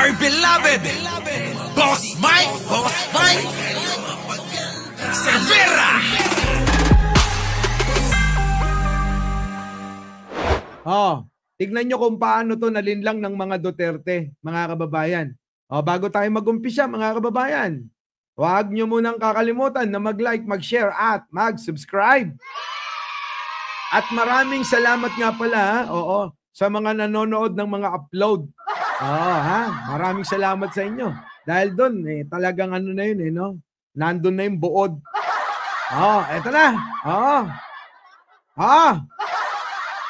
my beloved Boss Mike Severa. Tignan nyo kung paano to nalinlang ng mga Duterte, mga kababayan. Bago tayo mag-umpisa, mga kababayan, huwag nyo munang kakalimutan na mag-like, mag-share at mag-subscribe. At maraming salamat nga pala, sa mga nanonood ng mga upload. Maraming salamat sa inyo. Dahil doon, talagang ano na yun, no? Nandun na yung buod. Eto na.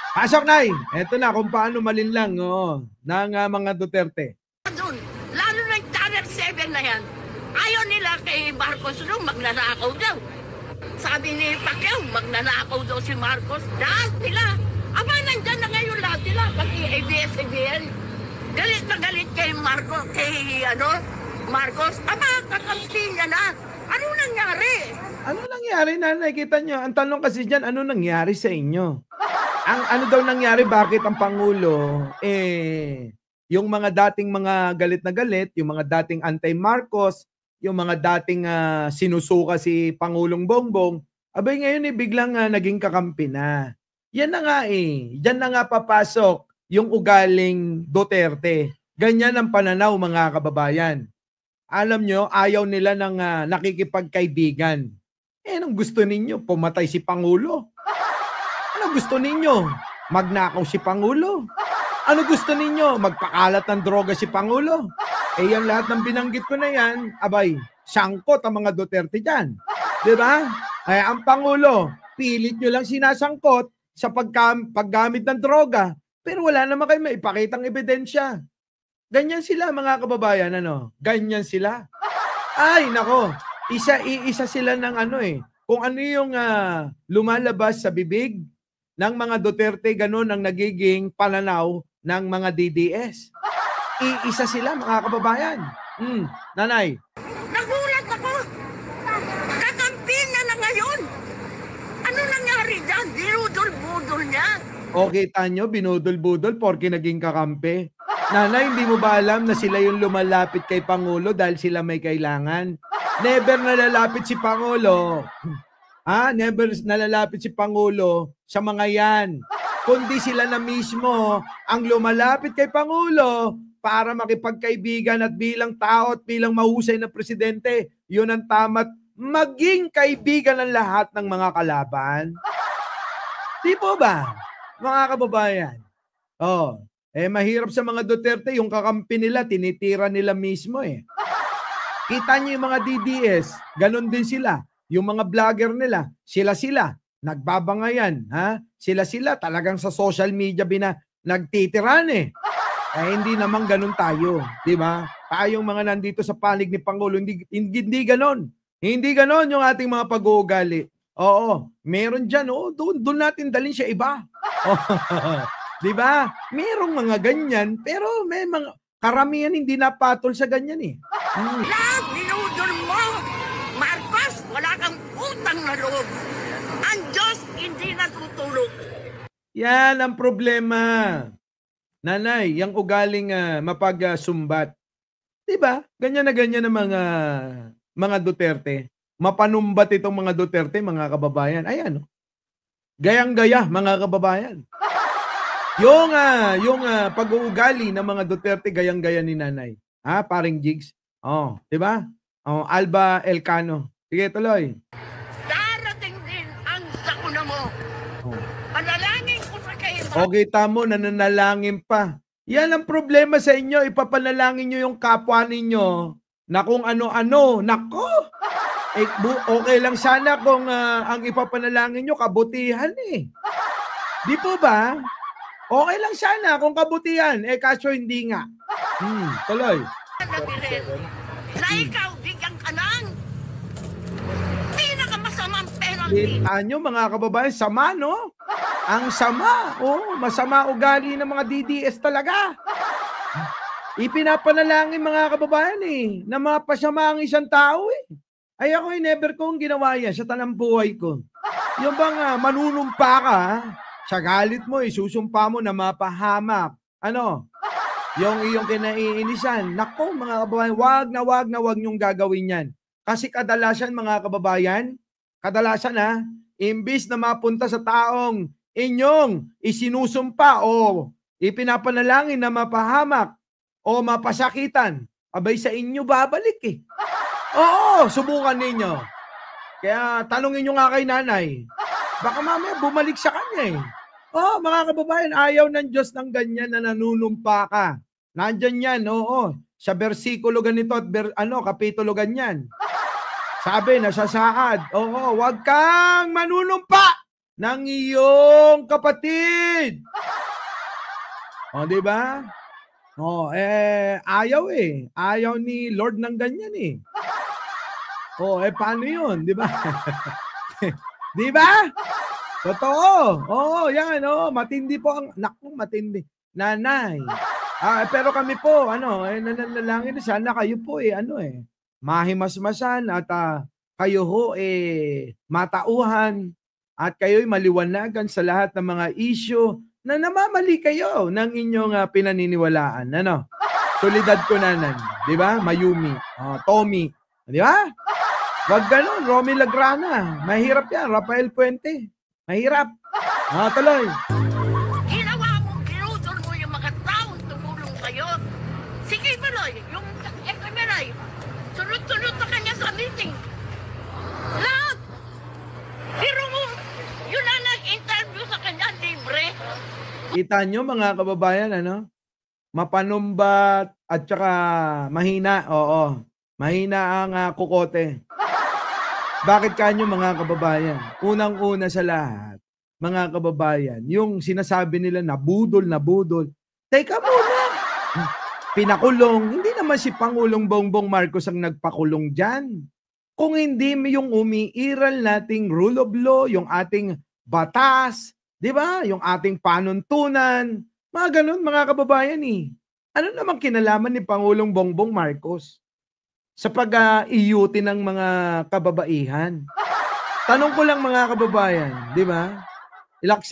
Pasok, Nay. Eto na kung paano malinlang ng mga Duterte. Lalo na yung Channel 7 na yan. Ayaw nila kay Marcos nung magnanakaw daw. Sabi ni Pacquiao, magnanakaw daw si Marcos. Lahat nila. Aba, nandyan na ngayon lahat nila. Pati ABS-CBN. Galit na galit kay Marcos. Marcos. Aba, kakampi niya na. Ano nangyari? Ano nangyari, Nanay? Kita nyo, ang tanong kasi dyan, ano nangyari sa inyo? Ang ano daw nangyari, bakit ang Pangulo, yung mga dating mga galit na galit, yung mga dating anti-Marcos, yung mga dating sinusuka si Pangulong Bongbong, abay ngayon biglang naging kakampi na. Yan na nga Diyan na nga papasok yung ugaling Duterte. Ganyan ang pananaw, mga kababayan. Alam nyo, ayaw nila ng nakikipagkaibigan. Anong gusto ninyo? Pumatay si Pangulo? Ano gusto ninyo? Magnakaw si Pangulo? Ano gusto ninyo? Magpakalat ng droga si Pangulo? Yan lahat ng binanggit ko na yan, abay, sangkot ang mga Duterte dyan. Diba? Ang Pangulo, pilit nyo lang sinasangkot sa paggamit ng droga, pero wala naman kayo maipakitang ebidensya. Ganyan sila, mga kababayan, Ganyan sila. Ay, nako, isa sila ng kung ano yung lumalabas sa bibig ng mga Duterte, ganun ang nagiging pananaw ng mga DDS. Iisa sila, mga kababayan. Nanay. Nagulat ako. Kakampi na ngayon. Ano nangyari dyan? Binudol-budol niya. Kita nyo, binudol-budol porke naging kakampi. Nanay, hindi mo ba alam na sila yung lumalapit kay Pangulo dahil sila may kailangan? Never nalalapit si Pangulo. Never nalalapit si Pangulo sa mga yan. Kundi sila na mismo ang lumalapit kay Pangulo para makipagkaibigan at bilang tao at bilang mahusay na presidente, yun ang tama't maging kaibigan ng lahat ng mga kalaban. Di po ba, mga kababayan? Mahirap sa mga Duterte, yung kakampi nila, tinitira nila mismo Kita niyo yung mga DDS, ganun din sila. Yung mga vlogger nila, sila, nagbabangayan, Sila, talagang sa social media nagtitiran hindi naman ganun tayo, di ba? Tayong mga nandito sa panig ni Pangulo, hindi ganun. Hindi ganun yung ating mga pag-uugali. Meron dyan, doon natin dalhin siya iba. Di ba? Merong mga ganyan, pero may mga karamihan hindi napatol sa ganyan Lahat dinudol mo. Marcos, wala kang utang na loob. Ang Diyos hindi natutulog. Yan ang problema. Nanay, yung ugaling mapagsumbat. Diba? Ganyan na ganyan ang mga Duterte. Mapanumbat itong mga Duterte, mga kababayan. Ayan. Gayang-gaya, mga kababayan. Yung pag-uugali ng mga Duterte, gayang-gaya ni Nanay. Paring Jigs. Diba? Alba Elcano. Sige, tuloy. Darating din ang sakuna mo. Panalangin ko sa kayo. Kita mo, nananalangin pa. Yan ang problema sa inyo. Ipapanalangin nyo yung kapwa ninyo na kung ano-ano. Nako! Okay lang sana kung ang ipapanalangin nyo kabutihan Di po ba? Okay lang sana kung kabutihan. Kaso hindi nga. Tuloy. Na ikaw, bigyan ka ng pinakamasamang penalty. Kita nyo, mga kababayan, sama, no? Ang sama. Masama ugali ng mga DDS talaga. Ipinapanalangin, mga kababayan, na mapasama ang isang tao, Ay ako never kong ginawa yan sa tanang buhay ko. Yung bang manunumpa ka, sa galit mo, isusumpa mo na mapahamak. yung iyong kinaiinisan. Nako mga kababayan, wag niyong gagawin yan. Kasi kadalasan mga kababayan, imbis na mapunta sa taong inyong isinusumpa o ipinapanalangin na mapahamak o mapasakitan, abay sa inyo babalik eh. Oo, subukan ninyo. Kaya tanungin nyo nga kay nanay. Baka mamaya bumalik sa kanya eh. Oo, mga kababayan, ayaw ng Diyos ng ganyan na nanunumpa ka. Nandyan yan, oo. Sa bersikulo ganito at kapitulo ganyan. Sabi, nasasaad, oo, huwag kang manunumpa ng iyong kapatid. O, di ba? O, ayaw eh. Ayaw ni Lord ng ganyan eh. O, paano yun? Di ba? Di ba? Totoo. Oo, yan. Oo, matindi po ang, naku, matindi. Nanay. Pero kami po, nananalangin sana kayo po mahimasmasan at kayo ho matauhan at kayo'y maliwanagan sa lahat ng mga issue na namamali kayo ng inyong pinaniniwalaan. Solidad ko nanan. Di ba? Mayumi. Tommy. Di ba? Wag ganun. Romy Lagrana. Mahirap yan. Rafael Puente. Mahirap. Tuloy. Ginawa mo, ginutol mo yung mga taong tumulong sa'yo. Sige, Maloy, yung FMRI, sunod-sunod na kanya sa meeting. Lahat! Pero mo, yun na nag-interview sa kanya, libre. Kita nyo mga kababayan, mapanumbat at saka mahina. Oo. Mahina ang kukote. Bakit kanyo mga kababayan? Unang-una sa lahat, mga kababayan, yung sinasabi nila na budol. Teka muna. Pinakulong. Hindi naman si Pangulong Bongbong Marcos ang nagpakulong dyan. Kung hindi yung umiiral nating rule of law, yung ating batas, di ba? Yung ating panuntunan, mga ganun mga kababayan eh. Ano namang kinalaman ni Pangulong Bongbong Marcos sa pag-iuti ng mga kababaihan? Tanong ko lang mga kababayan, di ba?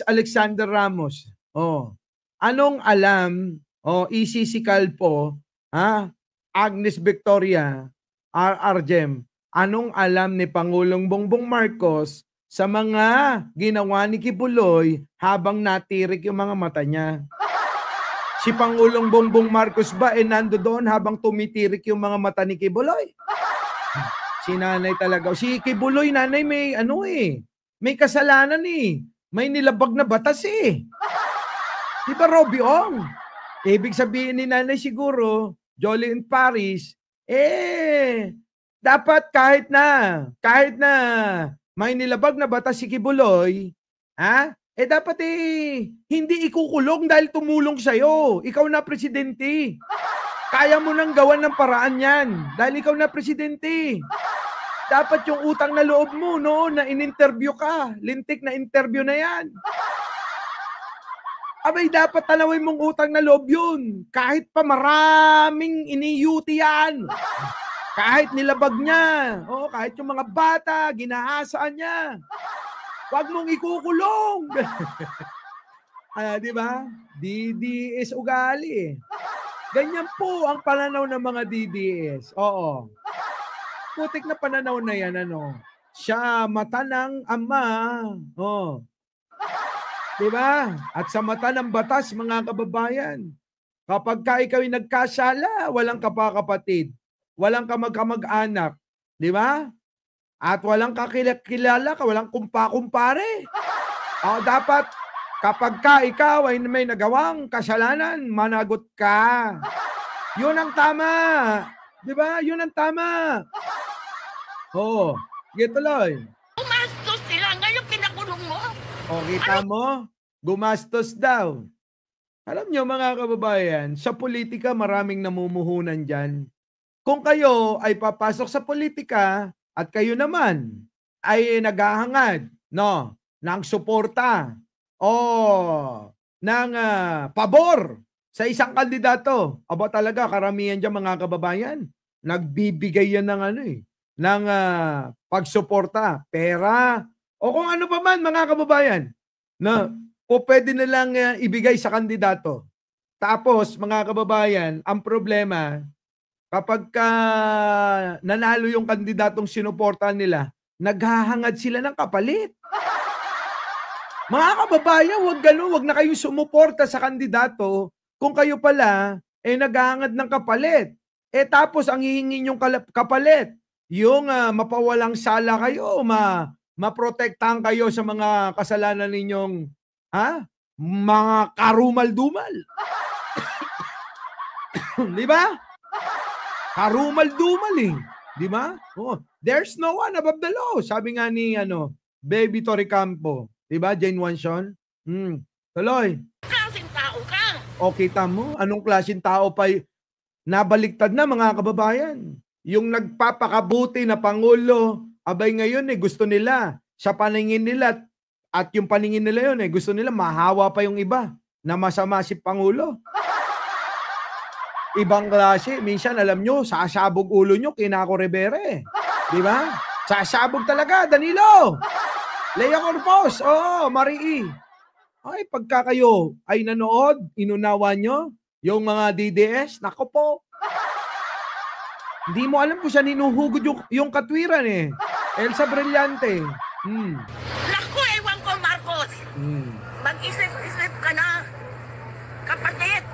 Alexander Ramos, anong alam, ECC Calpo, Agnes Victoria, R.R. Jem, anong alam ni Pangulong Bongbong Marcos sa mga ginawa ni Kibuloy habang natirik yung mga mata niya? Si Pangulong Bongbong Marcos ba nando doon habang tumitirik yung mga mata ni Kibuloy? Si nanay talaga. Si Kibuloy, nanay, may kasalanan eh. May nilabag na batas eh. Di ba, Robby Ong? Ibig sabihin ni nanay siguro, Jolene Paris, dapat kahit na may nilabag na batas si Kibuloy, dapat hindi ikukulong dahil tumulong sa'yo. Ikaw na presidente. Kaya mo nang gawan ng paraan yan dahil ikaw na presidente. Dapat yung utang na loob mo, na in-interview ka, lintik na interview na yan. Abay, dapat talawin mong utang na loob yun. Kahit pa maraming iniyuti yan. Kahit nilabag niya. Kahit yung mga bata, ginahasaan niya. Huwag mong ikukulong. Di ba? DDS ugali. Ganyan po ang pananaw ng mga DDS. Oo. Putik na pananaw na yan, Siya mata ng ama. Di ba? At sa mata ng batas, mga kababayan, kapag ikaw'y nagkasala, walang kapakapatid, walang kamag-anak, di ba? At walang kakilala ka, walang kumpa-kumpare. Dapat kapag ikaw ay may nagawang kasalanan, managot ka. Yun ang tama. Di ba? Yun ang tama. Gituloy. Gumastos sila, ngayon pinakulong mo. Kita mo? Gumastos daw. Alam nyo mga kababayan, sa politika maraming namumuhunan dyan. Kung kayo ay papasok sa politika at kayo naman ay naghahangad ng suporta ng pabor sa isang kandidato, talaga karamihan dyan mga kababayan, nagbibigay yan ng pagsuporta, pera, o kung ano pa man mga kababayan, o pwede nilang ibigay sa kandidato. Tapos, mga kababayan, ang problema, kapag nanalo yung kandidatong sinuportahan nila, naghahangad sila ng kapalit. Mga kababayan, wag gano'n, wag na kayong sumuporta sa kandidato kung kayo pala naghahangad ng kapalit. Tapos ang hihingin yung kapalit, yung mapawalang sala kayo, maprotektahan kayo sa mga kasalanan ninyong mga karumal-dumal. Di ba? Karumal-dumal eh. Di ba? Oh, there's no one above the law. Sabi nga ni Baby Torrecampo. Di ba, Jane Wanshon? Tuloy. Klaseng tao ka. O, kita mo, anong klaseng tao pa nabaliktad na, mga kababayan. Yung nagpapakabuti na Pangulo, abay ngayon gusto nila, sa paningin nila, at yung paningin nila yun gusto nila mahawa pa yung iba na masama si Pangulo. Ibang klase. Minsan, alam nyo, sasabog ulo nyo, Kinako Rivera eh. Di ba? Sasabog talaga, Danilo. Lea Corpos, Marie. Ay, pagka kayo ay nanood, inunawa nyo, yung mga DDS, nako po. Hindi mo alam kung saan hinuhugod yung katwiran eh. Elsa Brillante. Naku, ewan ko, Marcos. Mag-isip-isip ka na, kapatid.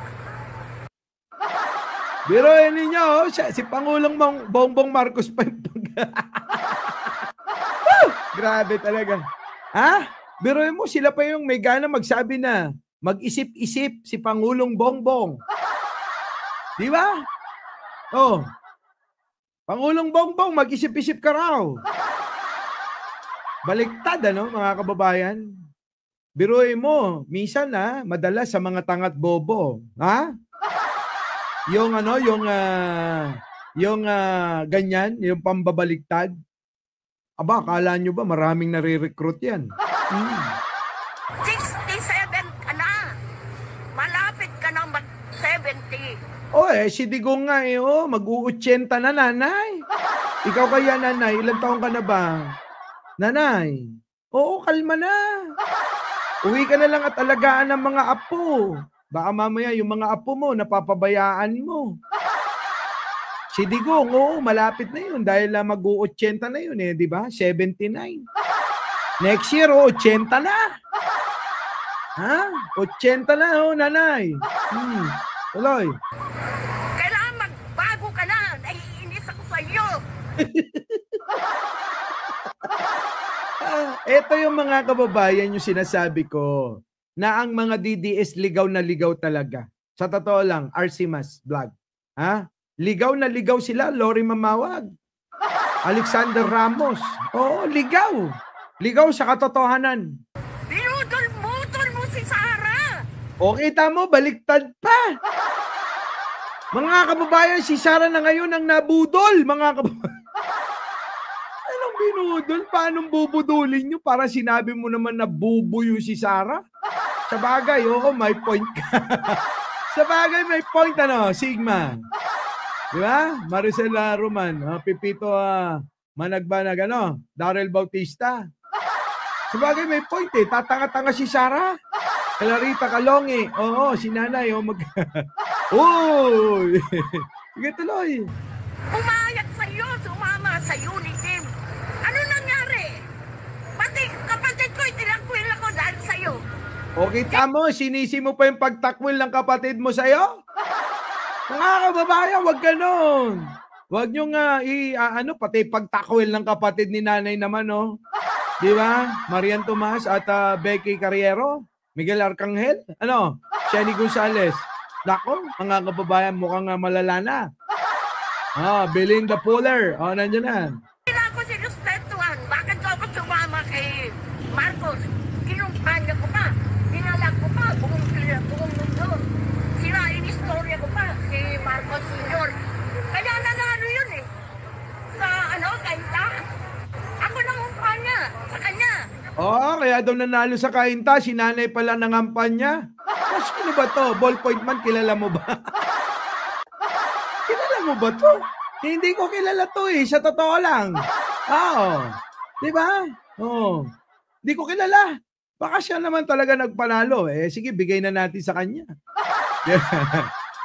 Biruin ninyo, si Pangulong Bongbong Marcos pa yung grabe talaga. Biruin mo, sila pa yung may gana magsabi na mag-isip-isip si Pangulong Bongbong. Di ba? Pangulong Bongbong, mag-isip-isip ka raw. Baliktad, mga kababayan? Biruin mo, minsan madalas sa mga tangat bobo. Yung ganyan, yung pambabaliktad. Aba, akala nyo ba maraming nare-recruit yan? 67 ka na. Malapit ka na mag-70. Si Digong nga mag-u-80 na, nanay. Ikaw kaya, nanay, ilang taong ka na ba? Nanay, kalma na. Uwi ka na lang at alagaan ng mga apo. Baka mamaya yung mga apo mo, napapabayaan mo. Si Digong, malapit na yun dahil mag-u-80 na yun di ba? 79. Next year, 80 na. 80 na, nanay. Tuloy. Kailangan magbago ka na. Naiinis ako sa iyo. Ito yung mga kababayan yung sinasabi ko na ang mga DDS ligaw na ligaw talaga. Sa totoo lang, Arsimas Vlog. Ligaw na ligaw sila, Lori Mamawag. Alexander Ramos. Ligaw. Ligaw sa katotohanan. Binudol-mutol mo si Sara. Kita mo, baliktad pa. Mga kababayan, si Sara na ngayon ang nabudol, mga kababayan. Anong binudol? Paanong bubudulin nyo? Para sinabi mo naman na bubuyo si Sara? Sa bagay, may point ka. Sa bagay, may point, Sigma. Di ba? Maricela Roman, Pipito Managbanag, Darrell Bautista. Sa bagay, may point Tatanga-tanga si Sara. Clarita Calonge. Si nanay. Uy! Sige, tuloy. Umayat sa iyo, sumama sa unit team. Ano nangyari? Pati kapatid ko, itinakwil ako dahil sa iyo. Tamo, sinisi mo pa yung pagtakwil ng kapatid mo sa'yo? Mga kababayan, wag ganon. Wag nyo nga pati pagtakwil ng kapatid ni nanay naman, Di ba? Marian Tomas at Becky Carriero, Miguel Arcangel, Shenny Gonzalez. Nako, mga kababayan, mukhang malala na. Belinda Puller, nandiyan na. Hindi na ako sinuspectuhan. Bakit ako sumama kay Marcos? Kinumpanya ko pa. Hinalag ko pa. Buong mundo. Inistorya ko pa si Marcos Sr. Kaya nanalo yun sa kainta. Ako nangumpanya sa kanya. Kaya daw nanalo sa kainta, si nanay pala nangampanya. Sino ba to? Ballpoint man, kilala mo ba? Kilala mo ba to? Hindi ko kilala to sa totoo lang. Di ba? Hindi ko kilala. Baka siya naman talaga nagpanalo. Sige, bigay na natin sa kanya.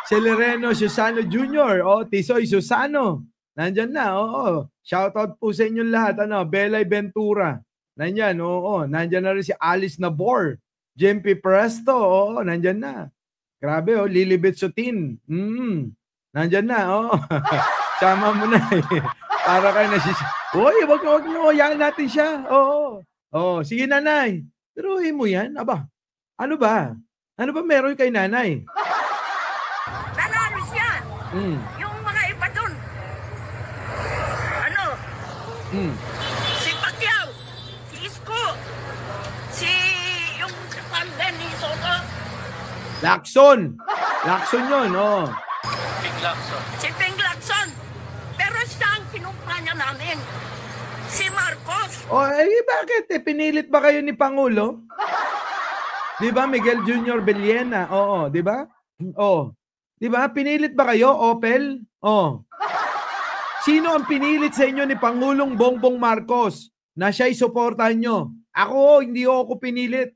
Si Lereno Susano Jr. Tisoy Susano. Nandyan na, Shoutout po sa inyong lahat. Belay Ventura. Nandyan, Nandyan na rin si Alice Nabor. Jempi Presto, nandyan na. Grabe, Lilibet Sutin. Nandyan na, Sama mo na Para kayo wag nyo, yan natin siya. Sige nanay. Turuin mo yan. Aba, ano ba? Ano ba meron kay nanay? Nanalo siya. Yung mga iba dun. Si Pacquiao, si Isko, yung Panden ni Soto. Lacson yun, Si Ping Lacson. Pero siya ang kinumpanya namin. Si Marcos. Bakit? Pinilit ba kayo ni Pangulo? Di ba, Miguel Jr. Bellena? Di ba? Di ba? Pinilit ba kayo, Opel? Sino ang pinilit sa inyo ni Pangulong Bongbong Marcos na siya'y suportahan nyo? Ako, hindi ako pinilit.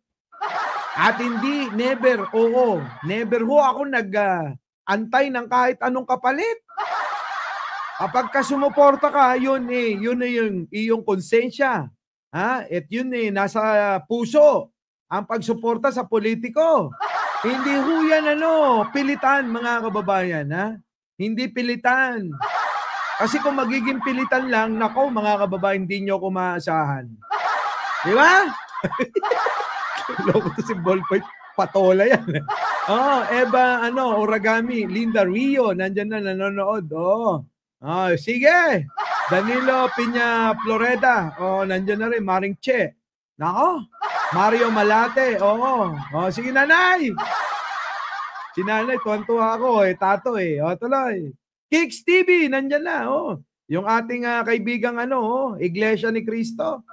At hindi, never ako nag-antay ng kahit anong kapalit. Kapag ka sumuporta ka, yun yung iyong konsensya. At yun nasa puso. Ang pagsuporta sa politiko. Hindi ho yan pilitan mga kababayan. Hindi pilitan. Kasi kung magiging pilitan lang, nako mga kababayan, hindi nyo ko maasahan. Di ba? Loko to si Ballpoint, patola yan. Eva, Oragami, Linda Rio, nandyan na nanonood. Sige. Danilo Piña Floreda, nandyan na rin, Maring Che. Nako, Mario Malate, sige nanay. Si nanay, tuwan-tuwa ako, tato tuloy. Kicks TV, nandyan na, yung ating kaibigang Iglesia ni Cristo.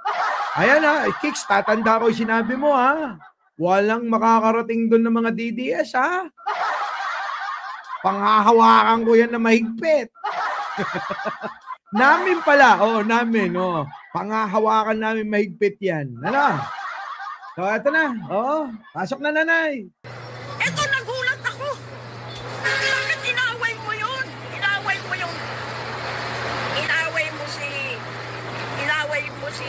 Ayan Kicks, tatanda ko yung sinabi mo Walang makakarating doon ng mga DDS Panghahawakan ko yan na mahigpit. Namin pala, namin, panghahawakan namin mahigpit yan. So, eto na, pasok na nanay. Eto, nagulat ako. Bakit inaway mo yun? Inaway mo si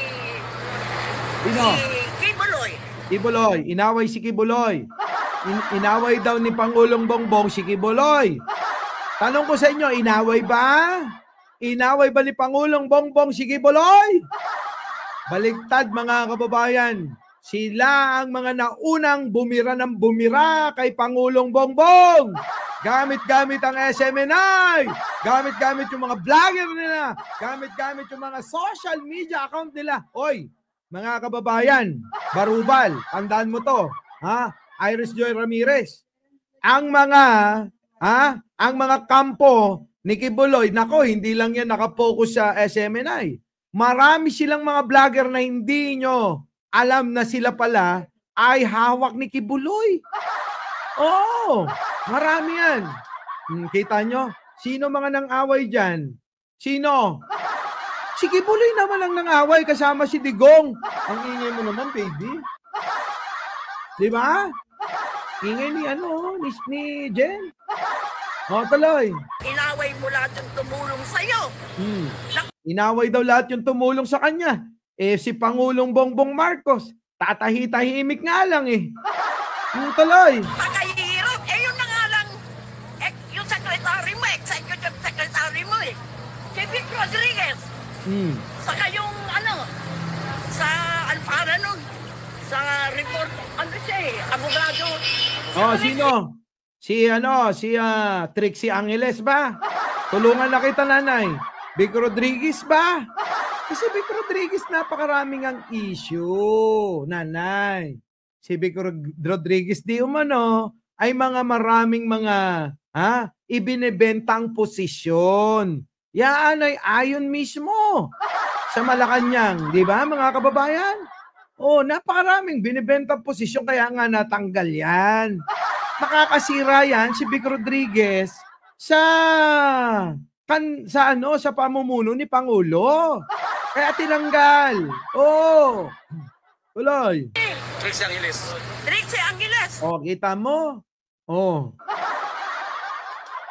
Kibuloy. Kibuloy, inaway si Kibuloy. Inaway daw ni Pangulong Bongbong si Kibuloy. Tanong ko sa inyo, inaway ba? Inaway ba ni Pangulong Bongbong si Kibuloy? Baligtad mga kababayan. Sila ang mga naunang bumira ng bumira kay Pangulong Bongbong. Gamit-gamit ang SMNI. Gamit-gamit yung mga vlogger nila. Gamit-gamit yung mga social media account nila. Oy, mga kababayan, Barubal, tandaan mo to. Iris Joy Ramirez. Ang mga kampo ni Kibuloy, nako, hindi lang yan nakapokus sa SMNI. Marami silang mga vlogger na hindi nyo alam na sila pala ay hawak ni Kibuloy. Marami yan. Kita nyo? Sino mga nang-away dyan? Sino? Si Kibuloy naman ang nang-away kasama si Digong. Ang ingay mo naman, baby. Di ba? Ingay ni ni Jen. Tuloy. Inaway mo lahat yung tumulong sa'yo. Inaway daw lahat yung tumulong sa kanya. Si Pangulong Bongbong Marcos, tatahi-tahimik nga lang Tuloy. Pagkahirap, yun na nga lang. Yung secretary mo, executive secretary mo si Vic Rodriguez. Saka yung sa Alfara nun, sa report, siya abogado. Sino? Si Trixie Angeles ba? Tulungan na kita, nanay. Vic Rodriguez ba? Kasi Vic Rodriguez, napakaraming ang issue, nanay. Si Vic Rodriguez di umano ay maraming mga ibinebentang posisyon. Yan ay ayon mismo sa Malacanang, di ba mga kababayan? Napakaraming binibentang posisyon kaya nga natanggal yan. Nakakasira yan si Vic Rodriguez sa pamumuno ni Pangulo. Kaya tinanggal. Tuloy. Trixie Angeles. Kita mo?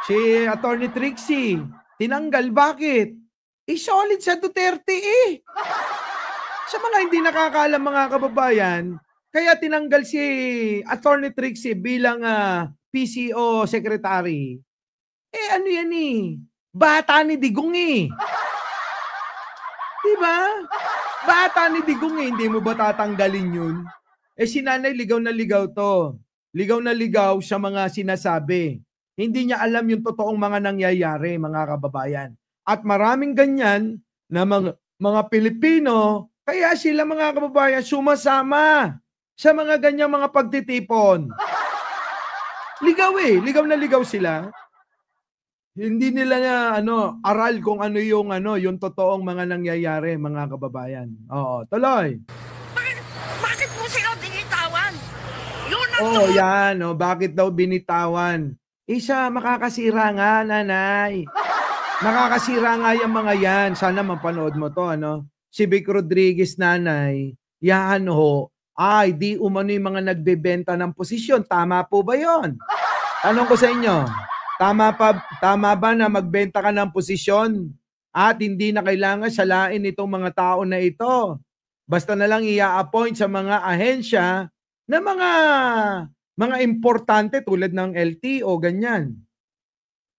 Si Attorney Trixie, tinanggal. Bakit? Solid sa Duterte eh. Sa mga hindi nakakaalam mga kababayan, kaya tinanggal si Attorney Trixie bilang PCO secretary. Ano yan eh? Bata ni Digong eh. Diba? Bata ni Digong eh. Hindi mo ba tatanggalin yun? Si nanay ligaw na ligaw to. Ligaw na ligaw sa mga sinasabi. Hindi niya alam yung totoong mga nangyayari, mga kababayan. At maraming ganyan na mga Pilipino, kaya sila mga kababayan sumasama sa mga ganyang mga pagtitipon. Ligaw eh. Ligaw na ligaw sila. Hindi nila na aral kung ano yung totoong mga nangyayari, mga kababayan. Oo, tuloy. Bakit mo sila binitawan? Yun ang Yan, bakit daw binitawan? Isa, makakasira nga, nanay. Makakasira nga yung mga yan. Sana mapanood mo to, Si Vic Rodriguez, nanay, yan ay di umano yung mga nagbebenta ng posisyon. Tama po ba yon? Tanong ko sa inyo. Tama ba na magbenta ka ng posisyon at hindi na kailangan salain itong mga tao na ito? Basta na lang i-appoint sa mga ahensya na mga importante tulad ng LTO, ganyan.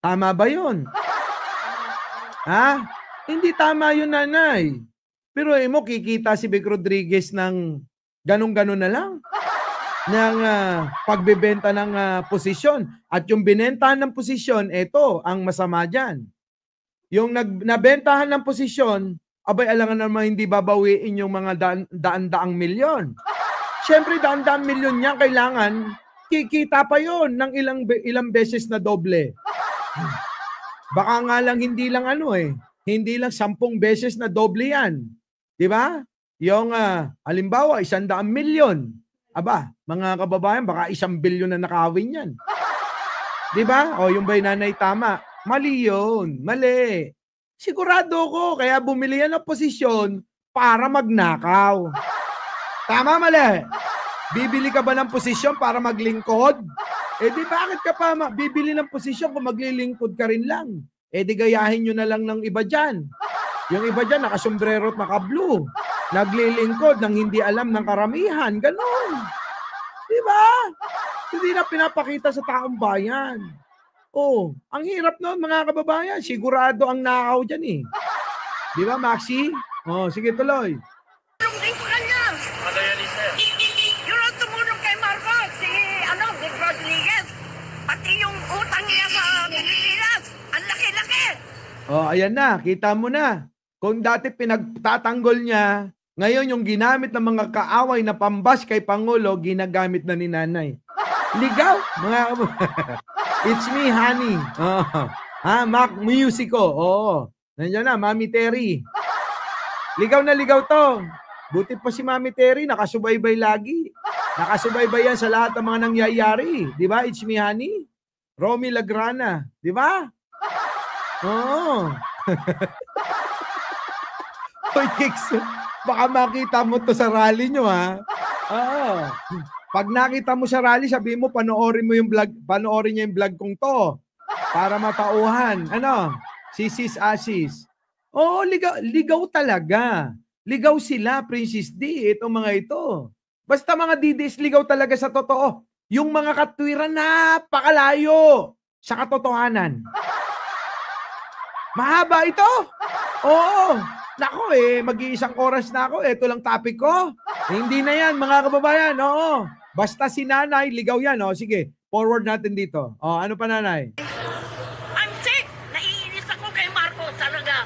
Tama ba yun? Ha? Hindi tama yun, nanay. Pero mo kikita si Vic Rodriguez ng ganun-ganun na lang. Ng pagbebenta ng posisyon. At yung binentahan ng posisyon, ito ang masama dyan. Yung nabentahan ng posisyon, abay alangan naman hindi babawiin yung mga daan-daang milyon. Siyempre daan-daang milyon niya kailangan kikita pa yon ng ilang beses na doble. Baka nga lang hindi lang hindi lang 10 beses na doble yan. Di ba? Yung halimbawa 100 milyon. Aba, mga kababayan, baka 1 bilyon na nakawin yan. Di ba? Yung ba'y nanay tama? Mali yun. Mali. Sigurado ko, kaya bumili yan ng posisyon para magnakaw. Tama, mali. Bibili ka ba ng posisyon para maglingkod? Di bakit ka pa bibili ng posisyon kung maglilingkod ka rin lang? Di gayahin nyo na lang ng iba dyan. Yung iba dyan, nakasombrero at naka-blue. Naglilingkod ng hindi alam ng karamihan. Ganon. Diba? Hindi na pinapakita sa taong bayan. Ang hirap nun mga kababayan. Sigurado ang nakaw dyan eh. Diba, Maxi? Sige tuloy. Tulong din ko kanya. Yun ang tumulong kay Marcos. Si Vic Rodriguez. Pati yung utang niya sa Pilipinas. Ang laki-laki. Ayan na. Kita mo na. Kung dati pinagtatanggol niya, ngayon yung ginamit ng mga kaaway na pambas kay Pangulo, ginagamit na ni nanay. Ligaw, mga It's me, honey. Mac Musico. Nandiyan na, Mami Terry. Ligaw na ligaw to. Buti pa si Mami Terry, nakasubaybay lagi. Nakasubaybay yan sa lahat ng mga nangyayari. Di ba? It's me, honey. Romy Lagrana. Di ba? Hoy, Kicks. Baka makita mo to sa rally nyo, ha? Pag nakita mo sa rally, sabihin mo, panoorin niya yung vlog kong to. Para matauhan. Sisis Asis. Ligaw talaga. Ligaw sila, Princess D. Itong mga ito. Basta mga DDs, ligaw talaga sa totoo. Yung mga katwiran, napakalayo sa katotohanan. Mahaba ito. Nako mag-iisang oras na ako. Ito lang topic ko. Hindi na yan, mga kababayan. Basta si nanay, ligaw yan. Sige, forward natin dito. Ano pa, nanay? I'm sick. Naiinis ako kay Marcos talaga.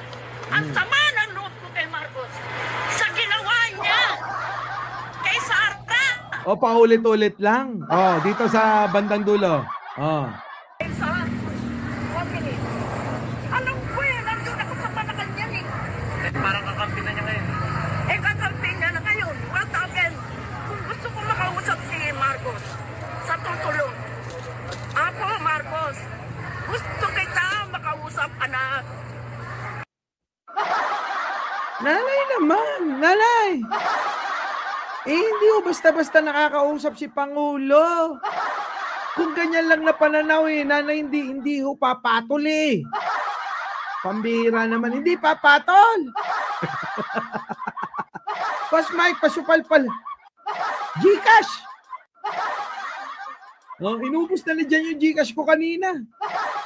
Ang sama ng loob ko kay Marcos. Sa ginawa niya. Kay Sara. Paulit-ulit lang. Dito sa bandang dulo. Kay Sara. 1 minute. Alam ko nandun ako sa panakan niyan Parang kakampi na niya ngayon. Kakampi niya na ngayon. What again? Kung gusto ko makausap si Marcos sa tutulong. Ako, Marcos, gusto kita makausap, anak. Nanay naman. Nanay. Hindi basta-basta nakakausap si Pangulo. Kung ganyan lang na pananaw nanay, hindi ho papatol Pambira naman, hindi papatol. Boss Mike, pasupalpal. Gcash. Inubos na dyan yung Gcash ko kanina.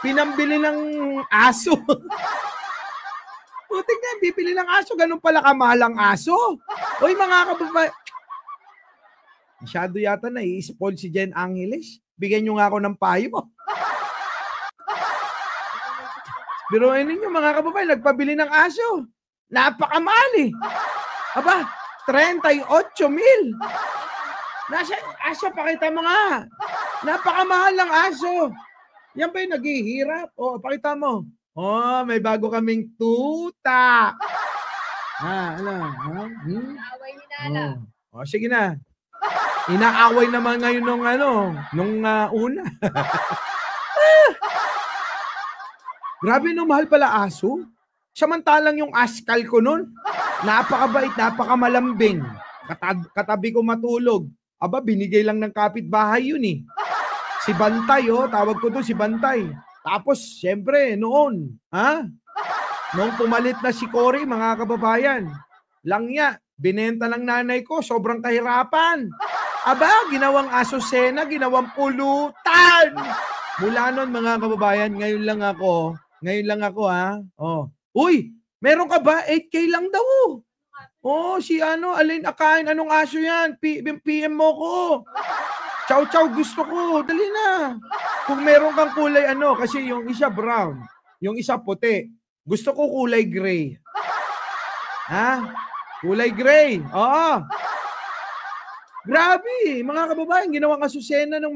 Pinambili ng aso. Putik na, bibili ng aso. Ganun pala kamahalang aso. Uy, mga kababayan. Masyado yata na i-spoil si Jen Angeles. Bigyan nyo nga ako ng payo. Biruin ninyo mga kababayan, nagpabili ng aso. Napakamahal Aba, 38,000. Nasa aso, pakita mo nga. Napakamahal ng aso. Yan ba yung naghihirap? Pakita mo. May bago kaming tuta. Ano? Inaaway ni Nana. Sige na. Inaaway naman ngayon nung una. Grabe no, mahal pala aso. Samantalang yung askal ko nun, napakabait, napakamalambing. Katabi ko matulog. Aba, binigay lang ng kapitbahay yun Si Bantay, tawag ko doon si Bantay. Tapos, siyempre, noon, noong pumalit na si Cory, mga kababayan, langya, binenta ng nanay ko, sobrang kahirapan. Aba, ginawang asusena, ginawang pulutan. Mula noon, mga kababayan, ngayon lang ako, Uy, meron ka ba? 8K lang daw. Si Alin Akain, anong aso yan? PM mo ko. Chow, gusto ko. Dali na. Kung meron kang kulay kasi yung isa brown, yung isa puti. Gusto ko kulay gray. Kulay gray. Oo. Grabe, mga kababayan, ginawang asusena ng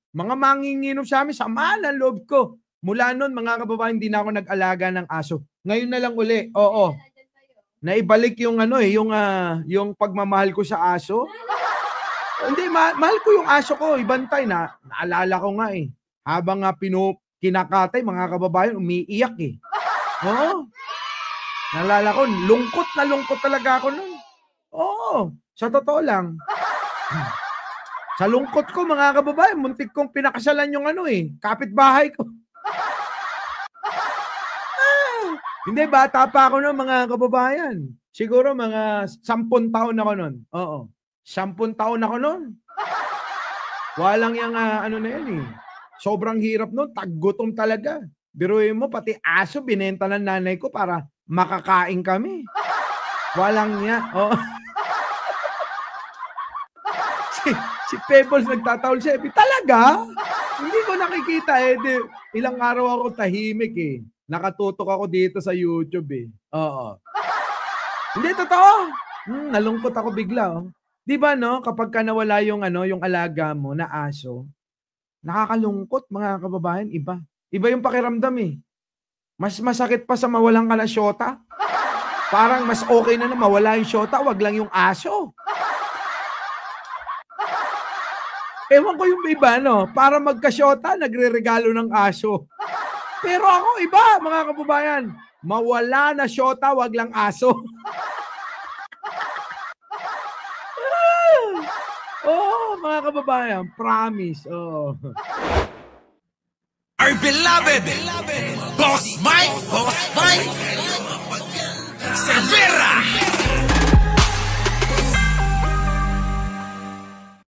mga manginginom sa amin. Sama ng loob ko. Mula noon, mga kababayan, hindi na ako nag-alaga ng aso. Ngayon na lang uli. Naibalik yung yung pagmamahal ko sa aso. Hindi, mahal ko yung aso ko. Ibantay na. Naalala ko nga Habang kinakatay, mga kababayan, umiiyak Naalala ko, lungkot na lungkot talaga ako nun. Sa totoo lang. Sa lungkot ko, mga kababayan, muntik kong pinakasalan yung kapitbahay ko. Hindi, bata pa ako nun, mga kababayan. Siguro mga 10 taon ako nun. 10 taon ako nun. Walang yung na yan Sobrang hirap nun, taggutom talaga. Biruin mo, pati aso, binenta ng nanay ko para makakain kami. Walang niya. Si Pebbles nagtatawal siya. Talaga? Hindi ko nakikita ilang araw ako tahimik Nakatutok ako dito sa YouTube Hindi, totoo. Nalungkot ako bigla Di ba kapag ka nawala yung alaga mo na aso, nakakalungkot, mga kababayan, iba. Iba yung pakiramdam Mas masakit pa sa mawalan ka ng syota. Parang mas okay na mawala yung syota, wag lang yung aso. Ewan ko yung iba, para magka-syota, nagre-regalo ng aso. Pero ako, iba, mga kababayan. Mawala na syota, wag lang aso. Mga kababayan, promise. Our beloved Boss Mike Severa.